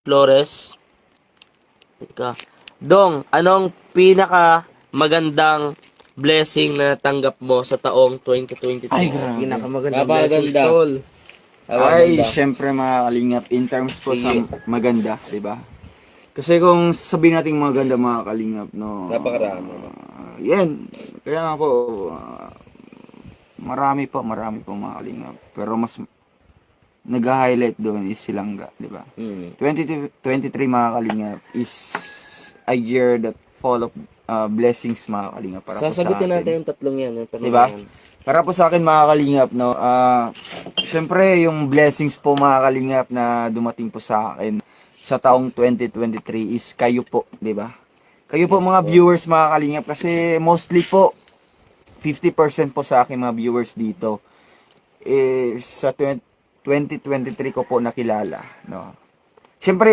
Flores. Ika. Dong, anong pinaka magandang blessing na tanggap mo sa taong 2023? Ay, grabe. Pinakamagandang Napakaganda. blessings, tol. Ay, syempre mga kalingap, in terms po sa Sige. maganda, di ba? Kasi kung sabihin natin maganda mga kalingap, no? Napakarami. Yan, kaya nga po, marami po mga kalingap. Pero mas nag-highlight doon is Silangga, di ba? 2023 mga kalingap is a year that full of blessings mga kalingap para po sa Sasagutin atin. natin yung tatlong yan. Yung tanong Diba? yan. Para po sa akin mga kalingap, no, syempre yung blessings po mga kalingap na dumating po sa akin sa taong 2023 is kayo po, di ba? Kayo po Yes, mga po. viewers mga kalingap kasi mostly po 50% po sa akin mga viewers dito sa 2023 ko po nakilala, no. Syempre